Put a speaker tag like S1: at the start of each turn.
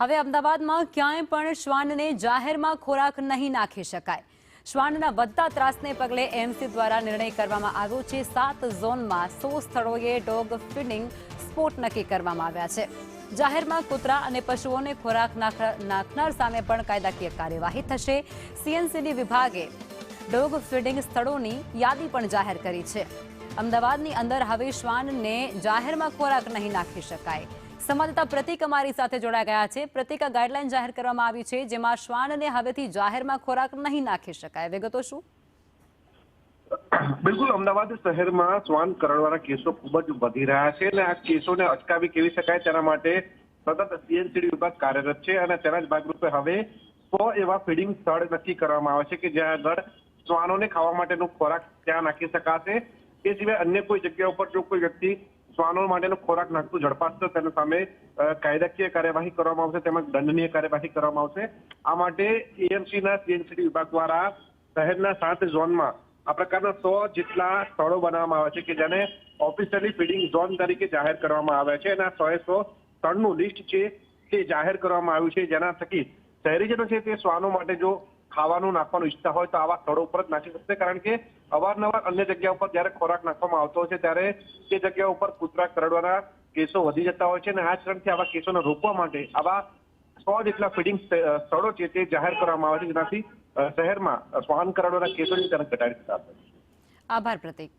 S1: હવે અમદાવાદમાં ક્યાંય પણ શ્વાનને જાહેરમાં ખોરાક નહીં નાખી શકાય. શ્વાનના વધતા ત્રાસને પગલે એએમસી દ્વારા નિર્ણય કરવામાં આવ્યો છે. 7 ઝોનમાં 100 સ્થળોએ ડોગ ફીડિંગ સ્પોટ નક્કી કરવામાં આવ્યા છે. જાહેરમાં કૂતરા અને પશુઓને ખોરાક નાખનાર સામે પણ કાયદાકીય કાર્યવાહી થશે. સીએનસીડી વિભાગે ડોગ ફીડિંગ સ્થળોની યાદી પણ જાહેર કરી છે. અમદાવાદની અંદર હવે શ્વાનને જાહેરમાં ખોરાક નહીં નાખી શકાય. સંવાદદાતા પ્રતિક અમારી સાથે જોડાઈ ગયા છે. પ્રતિક, ગાઈડલાઈન જાહેર કરવામાં આવી છે જેમાં શ્વાનને હવેથી જાહેરમાં ખોરાક નહીં નાખી શકાય. વિગતો શું?
S2: બિલકુલ, અમદાવાદ શહેરમાં શ્વાન કરડવાના કેસો ખૂબ જ વધી રહ્યા છે અને આ કેસોને અટકાવી કેવી શકાય તેના માટે સતત સીએનસીડી વિભાગ કાર્યરત છે અને તેના જ ભાગરૂપે હવે 100 એવા ફીડિંગ સ્થળ નક્કી કરવામાં આવે છે કે જ્યાં આગળ શ્વાનોને ખાવા માટેનો ખોરાક ત્યાં નાખી શકાશે. એ સિવાય અન્ય કોઈ જગ્યા ઉપર જો કોઈ વ્યક્તિ શ્વાનો માટેનો ખોરાક નાખતું ઝડપાશે તેના સામે કાયદાકીય કાર્યવાહી કરવામાં આવશે, તેમજ દંડનીય કાર્યવાહી કરવામાં આવશે. આ માટે એએમસીના સીએનસીડી વિભાગ દ્વારા શહેરના 7 ઝોનમાં આ પ્રકારના 100 જેટલા સ્થળો બનાવવામાં આવે છે કે જેને ઓફિશિયલી ફીડિંગ ઝોન તરીકે જાહેર કરવામાં આવ્યા છે અને આ 100 સ્થળનું લિસ્ટ છે તે જાહેર કરવામાં આવ્યું છે, જેના થકી શહેરીજનો છે તે શ્વાનો માટે જો ખાવાનું નાખવાનું ઈચ્છતા હોય તો આવા સ્થળો ઉપર જ નાખી શકશે. કારણ કે અવારનવાર અન્ય જગ્યા ઉપર જ્યારે ખોરાક નાખવામાં આવતો હોય છે ત્યારે તે જગ્યા ઉપર કૂતરા કરડવાના કેસો વધી જતા હોય છે અને આ જ કારણથી આવા કેસોને રોકવા માટે આવા 100 જેટલા ફીડિંગ સ્થળો છે તે જાહેર કરવામાં આવે છે, જેનાથી શહેરમાં શ્વાન કરડવાના કેસોની સંખ્યા ઘટાડી શકાશે.
S1: આભાર પ્રતિક.